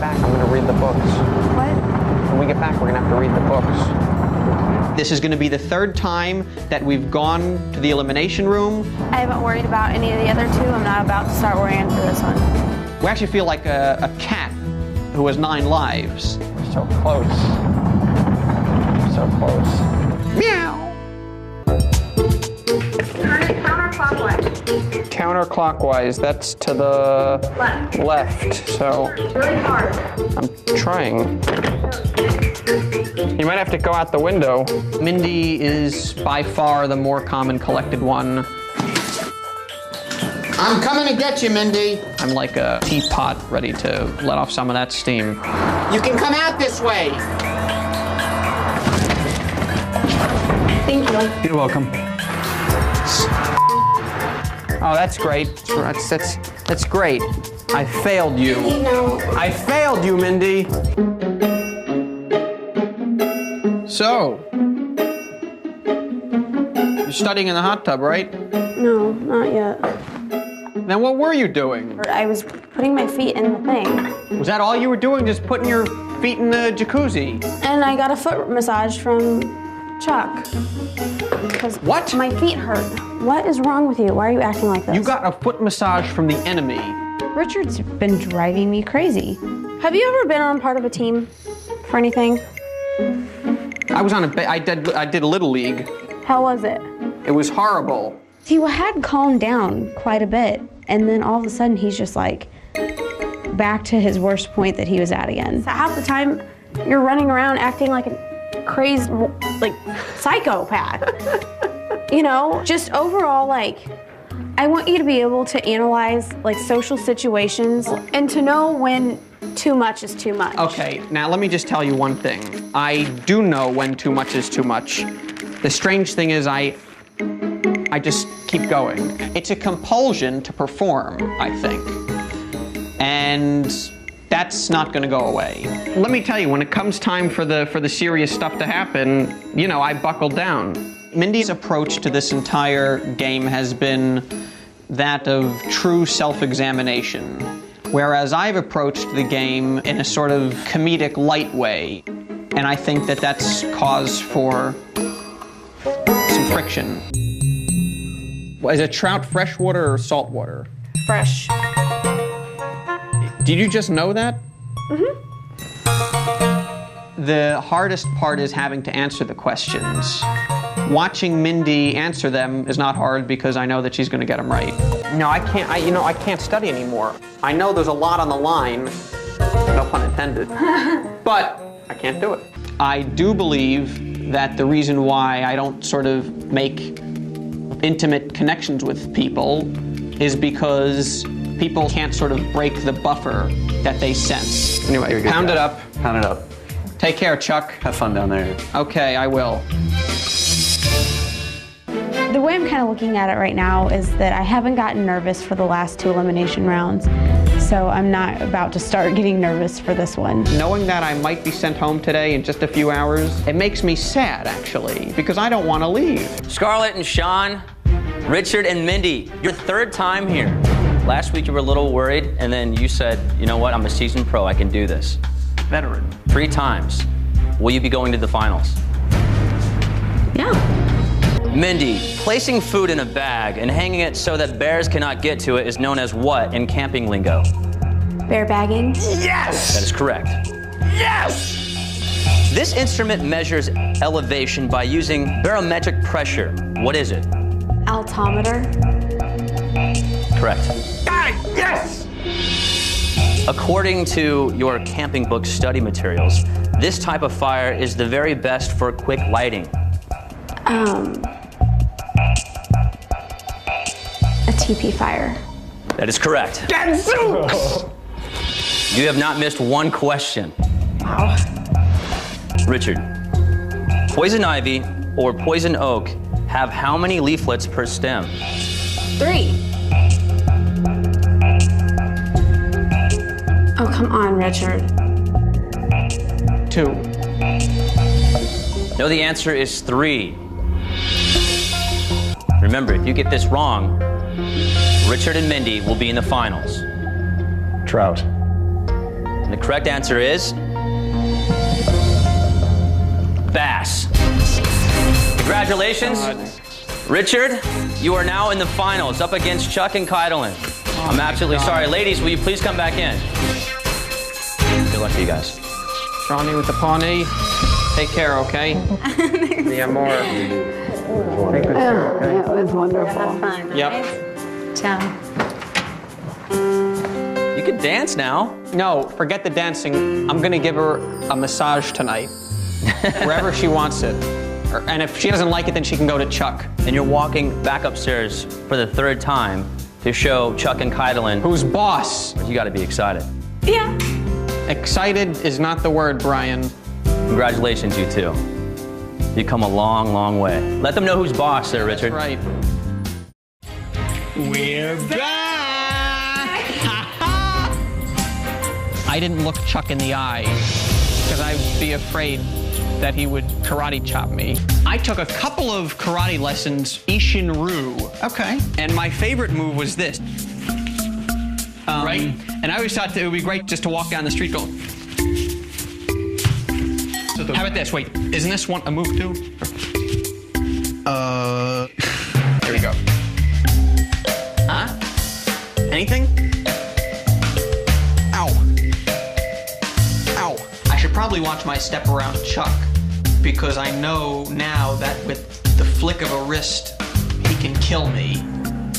back, I'm gonna read the books. What? When we get back, we're gonna have to read the books. This is gonna be the third time that we've gone to the elimination room. I haven't worried about any of the other two. I'm not about to start worrying for this one. We actually feel like a cat who has 9 lives. We're so close. So close. Meow! Turn it counterclockwise. Counterclockwise, that's to the left. So Really hard. I'm trying. You might have to go out the window. Mindi is by far the more calm and collected one. I'm coming to get you, Mindi. I'm like a teapot ready to let off some of that steam. You can come out this way. Thank you. You're welcome. Oh, that's great. That's great. I failed you. No. I failed you, Mindi. So, you're studying in the hot tub, right? No, not yet. Then what were you doing? I was putting my feet in the thing. Was that all you were doing, just putting your feet in the jacuzzi? And I got a foot massage from Chuck. What? My feet hurt. What is wrong with you? Why are you acting like this? You got a foot massage from the enemy. Richard's been driving me crazy. Have you ever been on part of a team for anything? I was on I did Little League. How was it? It was horrible. He had calmed down quite a bit, and then all of a sudden he's just like back to his worst point that he was at again. So half the time you're running around acting like a crazed, like, psychopath. You know, just overall, like, I want you to be able to analyze like social situations and to know when too much is too much. Okay, now let me just tell you one thing. I do know when too much is too much. The strange thing is I just keep going. It's a compulsion to perform, I think. And that's not gonna go away. Let me tell you, when it comes time for the serious stuff to happen, you know, I buckled down. Mindi's approach to this entire game has been that of true self-examination, whereas I've approached the game in a sort of comedic light way, and I think that that's cause for some friction. Is a trout freshwater or saltwater? Fresh. Did you just know that? Mm-hmm. The hardest part is having to answer the questions. Watching Mindi answer them is not hard because I know that she's going to get them right. No, I can't. I can't study anymore. I know there's a lot on the line, no pun intended, but I can't do it. I do believe that the reason why I don't sort of make intimate connections with people is because people can't sort of break the buffer that they sense. Anyway, pound it up. Pound it up. Take care, Chuck. Have fun down there. Okay, I will. The way I'm kind of looking at it right now is that I haven't gotten nervous for the last 2 elimination rounds, so I'm not about to start getting nervous for this one. Knowing that I might be sent home today in just a few hours, it makes me sad, actually, because I don't want to leave. Scarlett and Sean, Richard and Mindi, your 3rd time here. Last week you were a little worried, and then you said, you know what, I'm a seasoned pro, I can do this. Veteran. 3 times. Will you be going to the finals? Yeah. Mindi, placing food in a bag and hanging it so that bears cannot get to it is known as what in camping lingo? Bear bagging. Yes! That is correct. Yes! This instrument measures elevation by using barometric pressure. What is it? Altimeter. Correct. Got it! Yes! According to your camping book study materials, this type of fire is the very best for quick lighting. A TP fire. That is correct. Gadzooks! You have not missed one question. Wow. Richard, poison ivy or poison oak have how many leaflets per stem? 3. Oh, come on, Richard. 2. No, the answer is 3. Remember, if you get this wrong, Richard and Mindi will be in the finals. Trout. And the correct answer is bass. Congratulations. Richard, you are now in the finals, up against Chuck and Keidelin. I'm absolutely sorry. Ladies, will you please come back in? Good luck to you guys. Johnny with the Pawnee. Take care, okay? Yeah, more. Take good care, okay? It was wonderful. Have fun. Yep. Ciao. You can dance now. No, forget the dancing. I'm gonna give her a massage tonight. Wherever she wants it. And if she doesn't like it, then she can go to Chuck. And you're walking back upstairs for the third time to show Chuck and Keidelin Who's boss? you gotta be excited. Yeah. Excited is not the word, Brian. Congratulations, you two. You've come a long, long way. Let them know who's boss there, Richard. Right. We're back! I didn't look Chuck in the eye because I'd be afraid that he would karate chop me. I took a couple of karate lessons, Ishin-Ryu. Okay. And my favorite move was this. Right? And I always thought that it would be great just to walk down the street go. How about this? Wait, isn't this one a move too? Here we go. Huh? Anything? Ow. Ow. I should probably watch my step around Chuck because I know now that with the flick of a wrist, he can kill me.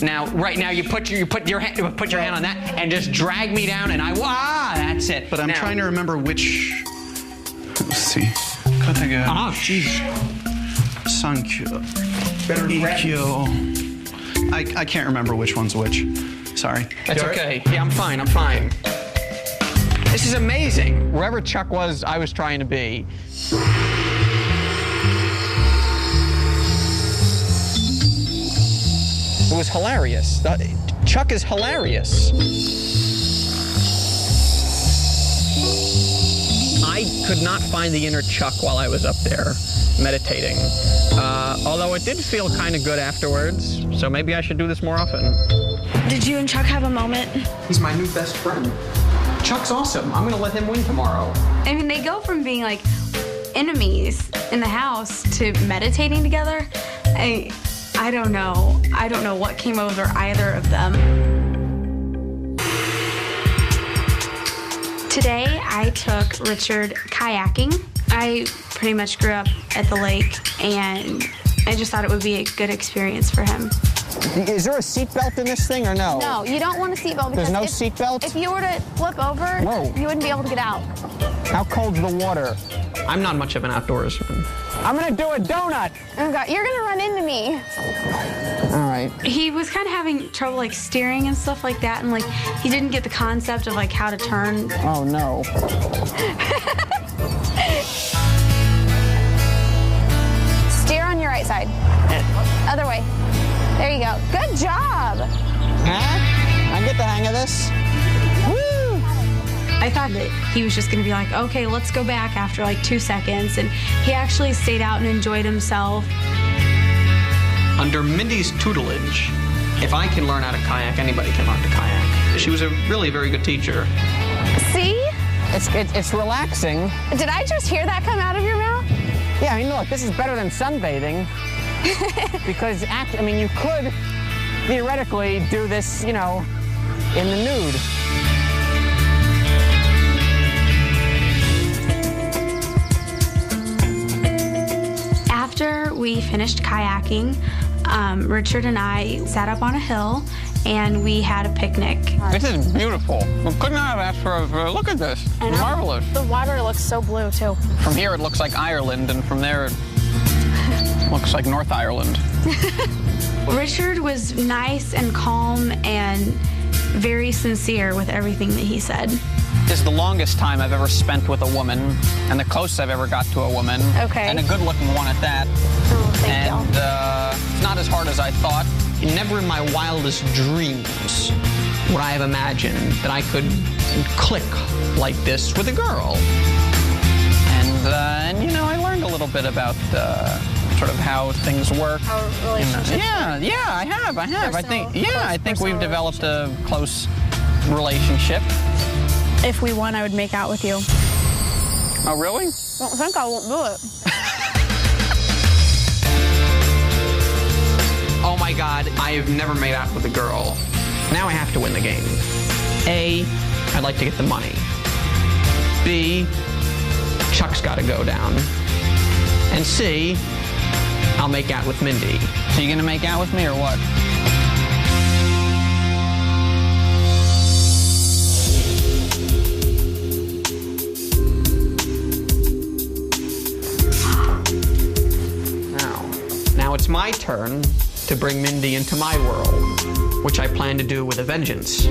Now, right now, you put your hand on that and just drag me down, and that's it. But I'm trying to remember which. Let's see. Katega. Oh, jeez. Sankyo. Ikkyo. I can't remember which one's which. Sorry. That's okay. Yeah, I'm fine. I'm fine. This is amazing. Wherever Chuck was, I was trying to be. It was hilarious. Chuck is hilarious. I could not find the inner Chuck while I was up there meditating. Although it did feel kind of good afterwards, so maybe I should do this more often. Did you and Chuck have a moment? He's my new best friend. Chuck's awesome. I'm gonna let him win tomorrow. I mean, they go from being like enemies in the house to meditating together. I don't know. I don't know what came over either of them. Today, I took Richard kayaking. I pretty much grew up at the lake, and I just thought it would be a good experience for him. Is there a seatbelt in this thing or no? No, you don't want a seatbelt because There's no seatbelt? If you were to flip over, Whoa. you wouldn't be able to get out. How cold's the water? I'm not much of an outdoorsman. I'm gonna do a donut. Oh God, you're gonna run into me. All right. He was kind of having trouble like steering and stuff like that, and like he didn't get the concept of like how to turn. Oh no. Steer on your right side. Other way. There you go. Good job. Huh? I get the hang of this. Woo! I thought that he was just gonna be like, okay, let's go back after like 2 seconds, and he actually stayed out and enjoyed himself. Under Mindy's tutelage, if I can learn how to kayak, anybody can learn to kayak. She was a really very good teacher. See? It's relaxing. Did I just hear that come out of your mouth? Yeah, I mean, look, this is better than sunbathing. Because, I mean, you could theoretically do this, you know, in the nude. After we finished kayaking, Richard and I sat up on a hill and we had a picnic. This is beautiful. We could not have asked for a look at this. I know. Marvelous. The water looks so blue, too. From here, it looks like Ireland, and from there, it looks like North Ireland. Richard was nice and calm and very sincere with everything that he said. This is the longest time I've ever spent with a woman, and the closest I've ever got to a woman. Okay. And a good-looking one at that. Oh, thank you. And it's not as hard as I thought. Never in my wildest dreams would I have imagined that I could click like this with a girl. And you know, I learned a little bit about sort of how things work. How relationships work. Yeah, I have. I think Personal we've developed a close relationship. If we won, I would make out with you. Oh, really? Don't think I won't do it. Oh my God, I have never made out with a girl. Now I have to win the game. A, I'd like to get the money. B, Chuck's gotta go down. And C, I'll make out with Mindy. So you gonna make out with me or what? Now it's my turn to bring Mindy into my world, which I plan to do with a vengeance.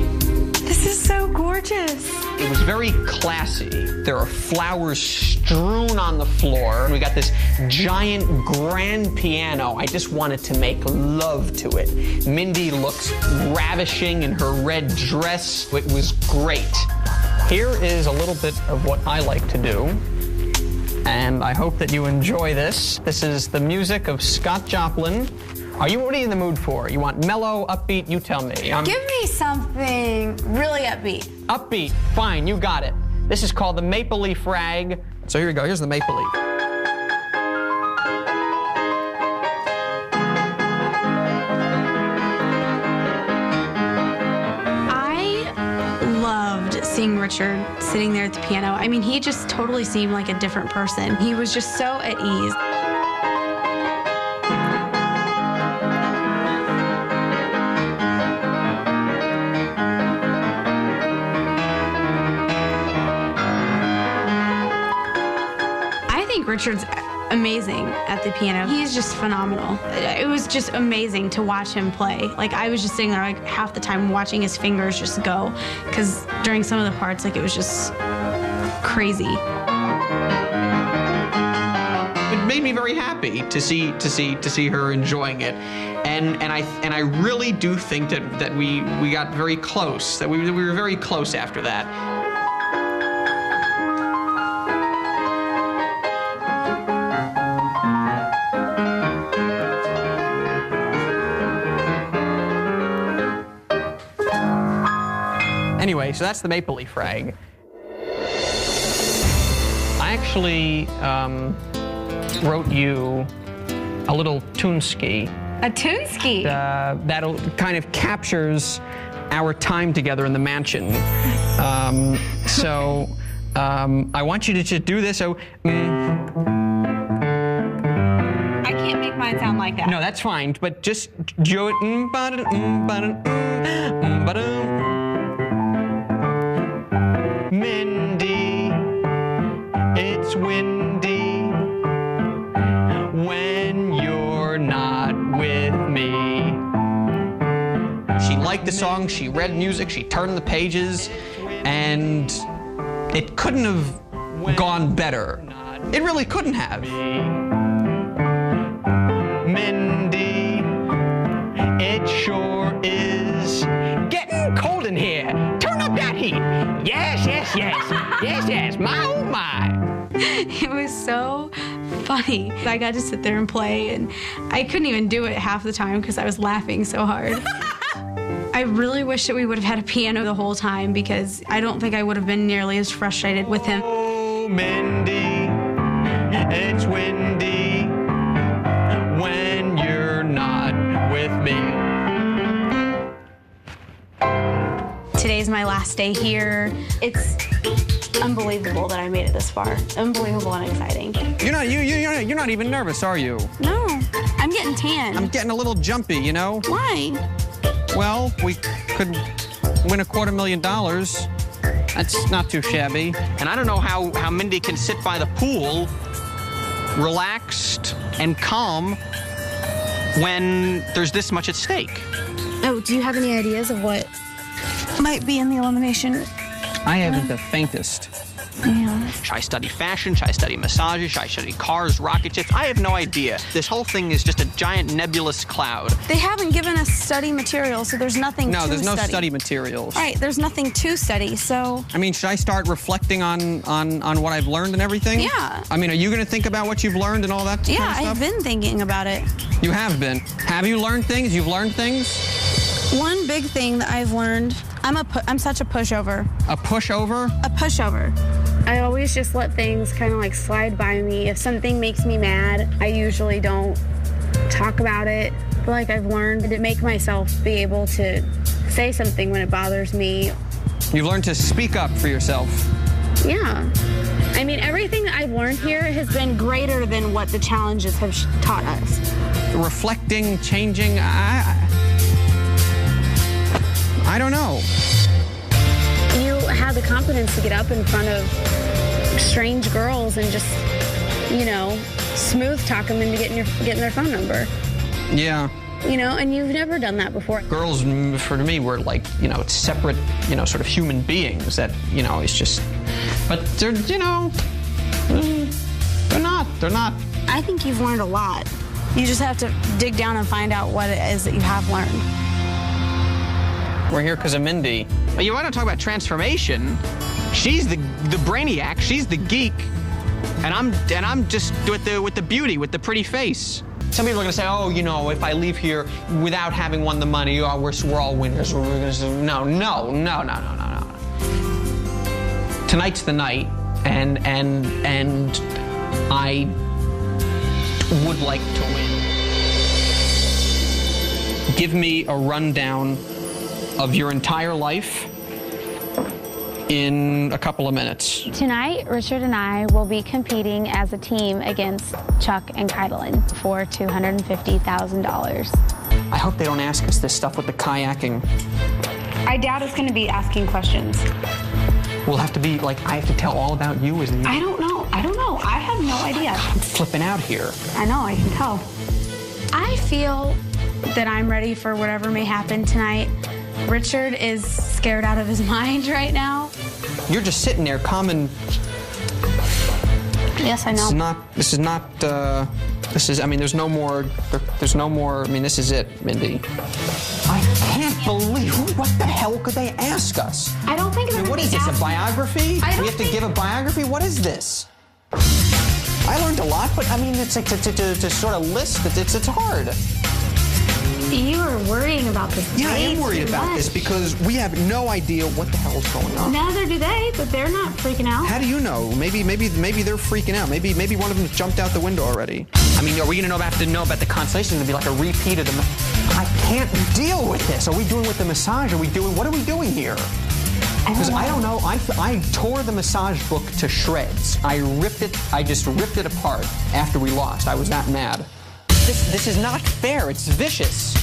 This is so gorgeous. It was very classy. There are flowers strewn on the floor. We got this giant grand piano. I just wanted to make love to it. Mindy looks ravishing in her red dress. It was great. Here is a little bit of what I like to do. And I hope that you enjoy this. This is the music of Scott Joplin. What are you in the mood for? You want mellow, upbeat? You tell me. Give me something really upbeat. Upbeat, fine, you got it. This is called the Maple Leaf Rag. So here we go, here's the Maple Leaf. Seeing Richard sitting there at the piano. I mean, he just totally seemed like a different person. He was just so at ease. I think Richard's amazing at the piano. He's just phenomenal. It was just amazing to watch him play. Like, I was just sitting there like half the time watching his fingers just go, because during some of the parts, like, it was just crazy. It made me very happy to see her enjoying it, and I really do think that we got very close. That we were very close after that. Anyway, so that's the Maple Leaf Rag. I actually wrote you a little tune-ski. A tune-ski? That'll kind of captures our time together in the mansion. I want you to just do this. So. I can't make mine sound like that. No, that's fine. But just do it. Mindy, it's windy when you're not with me. She liked the song, she read music, she turned the pages, and it couldn't have gone better. It really couldn't have. Mindy, it sure is getting cold in here. Turn up that heat. Yes, yes, yes. Yes, yes. My, oh, my. It was so funny. I got to sit there and play, and I couldn't even do it half the time because I was laughing so hard. I really wish that we would have had a piano the whole time, because I don't think I would have been nearly as frustrated with him. Oh, Mindy, it's windy when you're not with me. Today's my last day here. It's unbelievable that I made it this far. Unbelievable and exciting. You're not even nervous, are you? No, I'm getting tan. I'm getting a little jumpy, you know? Why? Well, we could win $250,000. That's not too shabby. And I don't know how Mindy can sit by the pool, relaxed and calm, when there's this much at stake. Oh, do you have any ideas of what might be in the elimination? I haven't the faintest. Yeah. Should I study fashion? Should I study massages? Should I study cars, rocket ships? I have no idea. This whole thing is just a giant nebulous cloud. They haven't given us study material, so there's nothing to study. No, there's no study materials. Right, there's nothing to study, so... I mean, should I start reflecting on what I've learned and everything? Yeah. I mean, are you going to think about what you've learned and all that kind of stuff? Yeah, I've been thinking about it. You have been. Have you learned things? You've learned things? One big thing that I've learned I'm such a pushover. A pushover? A pushover. I always just let things kind of like slide by me. If something makes me mad, I usually don't talk about it. But like I've learned to make myself be able to say something when it bothers me. You've learned to speak up for yourself. Yeah. I mean, everything that I've learned here has been greater than what the challenges have taught us. Reflecting, changing, I don't know. You have the confidence to get up in front of strange girls and just, you know, smooth talk them into getting their phone number. Yeah. You know, and you've never done that before. Girls, for me, were like, you know, separate, you know, sort of human beings that, you know, it's just, but they're, you know, they're not. I think you've learned a lot. You just have to dig down and find out what it is that you have learned. We're here because of Mindi. But you want to talk about transformation? She's the brainiac. She's the geek, and I'm just with the beauty, with the pretty face. Some people are going to say, oh, you know, if I leave here without having won the money, oh, we're all winners. We're going to say, no. Tonight's the night, and I would like to win. Give me a rundown of your entire life in a couple of minutes. Tonight, Richard and I will be competing as a team against Chuck and Keidelin for $250,000. I hope they don't ask us this stuff with the kayaking. I doubt it's going to be asking questions. We'll have to be, like, I have to tell all about you? I don't know. I have no idea. I'm flipping out here. I know, I can tell. I feel that I'm ready for whatever may happen tonight. Richard is scared out of his mind right now. You're just sitting there calm and... Yes, I know. I mean, there's no more, I mean, this is it, Mindi. I can't believe, what the hell could they ask us? I don't think what is this, a biography? We have to give a biography? What is this? I learned a lot, but I mean, it's like to sort of list, it's hard. You are worrying about this. Yeah, I am worried about this because we have no idea what the hell is going on. Neither do they, but they're not freaking out. How do you know? Maybe they're freaking out. Maybe one of them jumped out the window already. I mean, are we going to have to know about the constellation? It's going to be like a repeat of the... I can't deal with this. Are we doing with the massage? What are we doing here? Because I don't know. I tore the massage book to shreds. I just ripped it apart after we lost. I was that mad. This is not fair. It's vicious.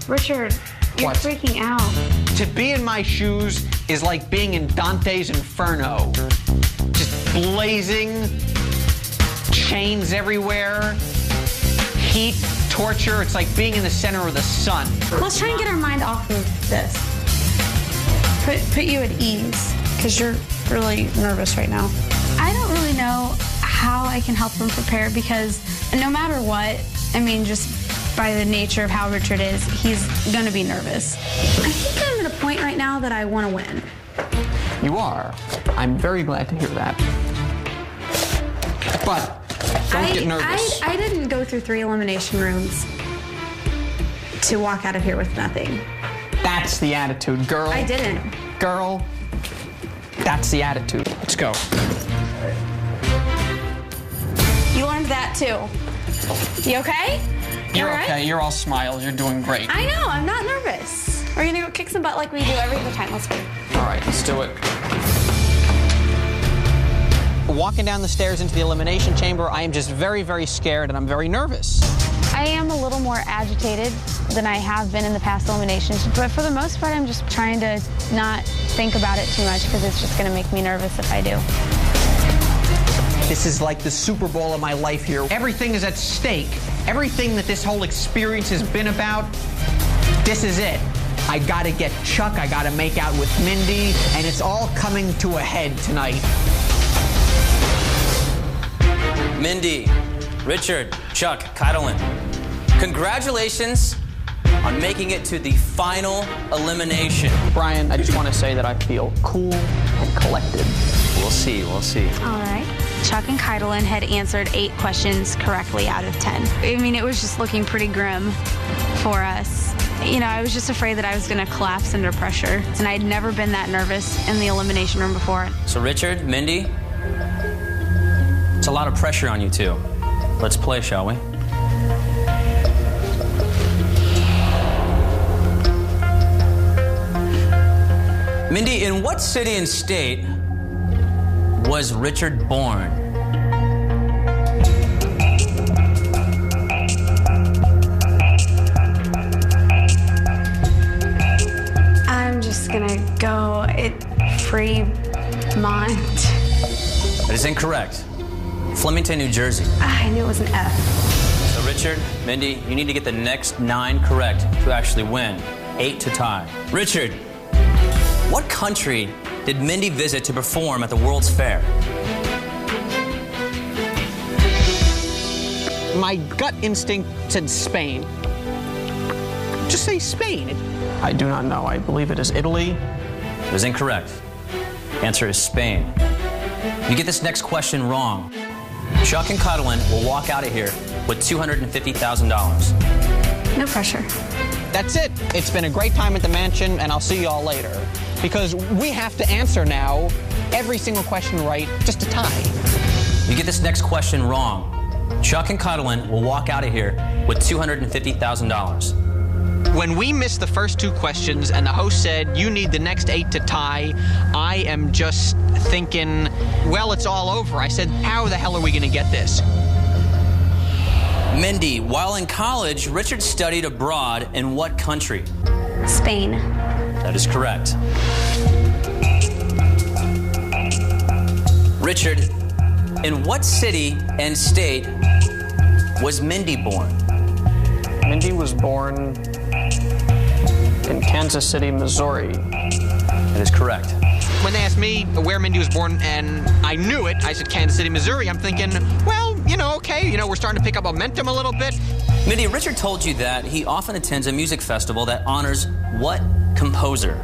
Richard, you're freaking out. To be in my shoes is like being in Dante's Inferno. Just blazing, chains everywhere, heat, torture. It's like being in the center of the sun. Let's try and get our mind off of this. Put you at ease, because you're really nervous right now. I don't really know how I can help him prepare, because no matter what, I mean, just by the nature of how Richard is, he's gonna be nervous. I think I'm at a point right now that I want to win. You are. I'm very glad to hear that. But don't get nervous. I didn't go through 3 elimination rooms to walk out of here with nothing. That's the attitude, girl. I didn't. Girl, that's the attitude. Let's go. You learned that too. You okay? You're okay. You're all smiles. You're doing great. I know. I'm not nervous. We're gonna go kick some butt like we do every other time. Let's go. All right, let's do it. Walking down the stairs into the elimination chamber, I am just very, very scared, and I'm very nervous. I am a little more agitated than I have been in the past eliminations, but for the most part, I'm just trying to not think about it too much because it's just going to make me nervous if I do. This is like the Super Bowl of my life here. Everything is at stake. Everything that this whole experience has been about, this is it. I gotta get Chuck, I gotta make out with Mindi, and it's all coming to a head tonight. Mindi, Richard, Chuck, Keidelin, congratulations on making it to the final elimination. Brian, I just want to say that I feel cool and collected. We'll see. All right. Chuck and Keidelin had answered 8 questions correctly out of 10. I mean, it was just looking pretty grim for us. You know, I was just afraid that I was going to collapse under pressure. And I'd never been that nervous in the elimination room before. So Richard, Mindy, it's a lot of pressure on you two. Let's play, shall we? Mindy, in what city and state was Richard born? I'm just gonna go Fremont. That is incorrect. Flemington, New Jersey. I knew it was an F. So Richard, Mindy, you need to get the next 9 correct to actually win. 8 to tie. Richard, what country did Mindy visit to perform at the World's Fair? My gut instinct said Spain. Just say Spain. I do not know. I believe it is Italy. It is incorrect. Answer is Spain. You get this next question wrong, Chuck and Cuddlin will walk out of here with $250,000. No pressure. That's it. It's been a great time at the mansion, and I'll see you all later. Because we have to answer now every single question right, just to tie. You get this next question wrong, Chuck and Cuddlin will walk out of here with $250,000. When we missed the first 2 questions and the host said, you need the next 8 to tie, I am just thinking, well, it's all over. I said, how the hell are we going to get this? Mindy, while in college, Richard studied abroad in what country? Spain. That is correct. Richard, in what city and state was Mindy born? Mindy was born in Kansas City, Missouri. That is correct. When they asked me where Mindy was born, and I knew it, I said Kansas City, Missouri. I'm thinking, well, okay, we're starting to pick up momentum a little bit. Mindy, Richard told you that he often attends a music festival that honors what composer?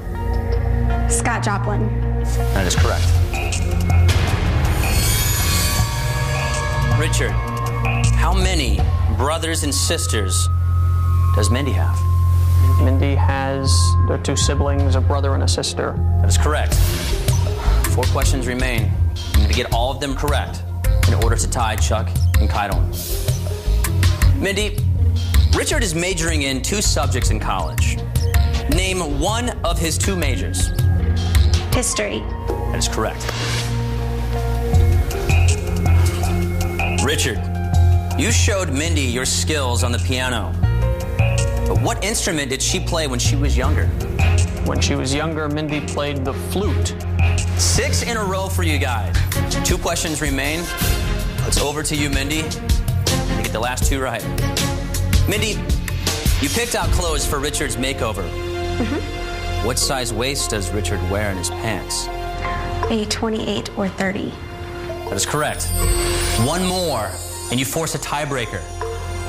Scott Joplin. That is correct. Richard, how many brothers and sisters does Mindy have? Mindy has their 2 siblings, a brother and a sister. That is correct. 4 questions remain. You need to get all of them correct in order to tie Chuck and Kydelin. Mindy, Richard is majoring in 2 subjects in college. Name one of his 2 majors. History. That is correct. Richard, you showed Mindy your skills on the piano. But what instrument did she play when she was younger? When she was younger, Mindy played the flute. 6 in a row for you guys. 2 questions remain. It's over to you, Mindy. You get the last 2 right. Mindy, you picked out clothes for Richard's makeover. Mm-hmm. What size waist does Richard wear in his pants? A 28 or 30. That is correct. 1 more, and you force a tiebreaker.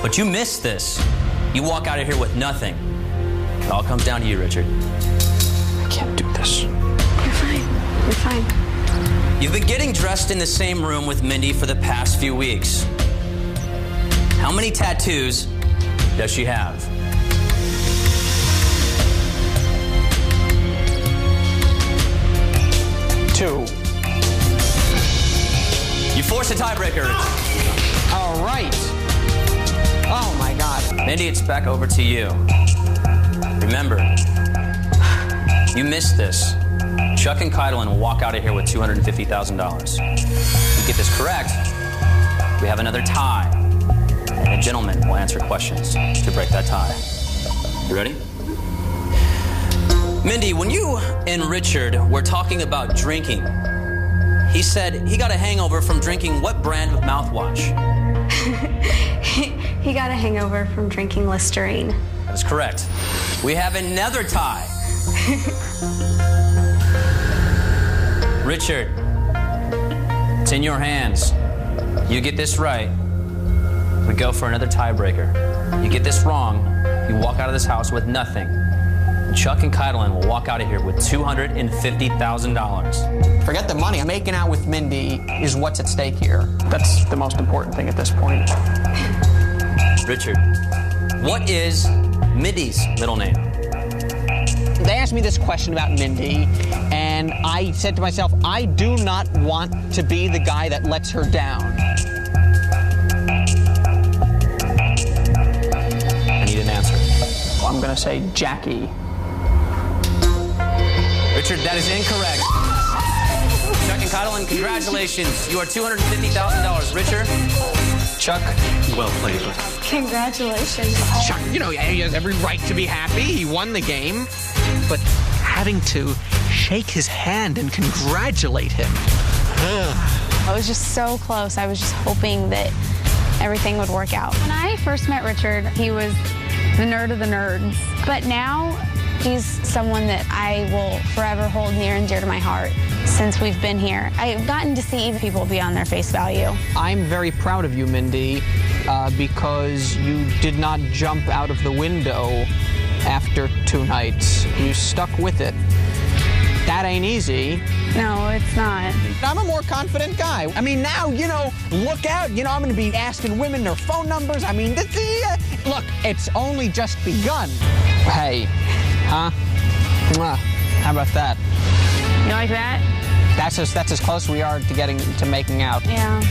But you missed this. You walk out of here with nothing. It all comes down to you, Richard. I can't do this. You're fine. You're fine. You've been getting dressed in the same room with Mindy for the past few weeks. How many tattoos does she have? Two. You force a tiebreaker. All right. Oh, my God. Mindy, it's back over to you. Remember, you missed this. Chuck and Kydelin will walk out of here with $250,000. You get this correct, we have another tie. And a gentleman will answer questions to break that tie. You ready? Mindy, when you and Richard were talking about drinking, he said he got a hangover from drinking what brand of mouthwash? He got a hangover from drinking Listerine. That is correct. We have another tie. Richard, it's in your hands. You get this right, we go for another tiebreaker. You get this wrong, you walk out of this house with nothing. Chuck and Kydelin will walk out of here with $250,000. Forget the money. Making out with Mindy is what's at stake here. That's the most important thing at this point. Richard, what is Mindy's middle name. They asked me this question about Mindi, and I said to myself, I do not want to be the guy that lets her down. I need an answer. Well, I'm gonna say Jackie. Richard, that is incorrect. Chuck and Coddling, congratulations. You are $250,000. Richard? Chuck, well played. Congratulations. Chuck, you know, he has every right to be happy. He won the game. But having to shake his hand and congratulate him. I was just so close. I was just hoping that everything would work out. When I first met Richard, he was the nerd of the nerds. But now, he's someone that I will forever hold near and dear to my heart since we've been here. I've gotten to see people beyond their face value. I'm very proud of you, Mindi, because you did not jump out of the window after 2 nights. You stuck with it. That ain't easy. No, it's not. I'm a more confident guy. I mean, now, you know, look out. You know, I'm going to be asking women their phone numbers. I mean, look, it's only just begun. Hey, huh? Mwah. How about that? You like that? That's as close we are to getting to making out. Yeah.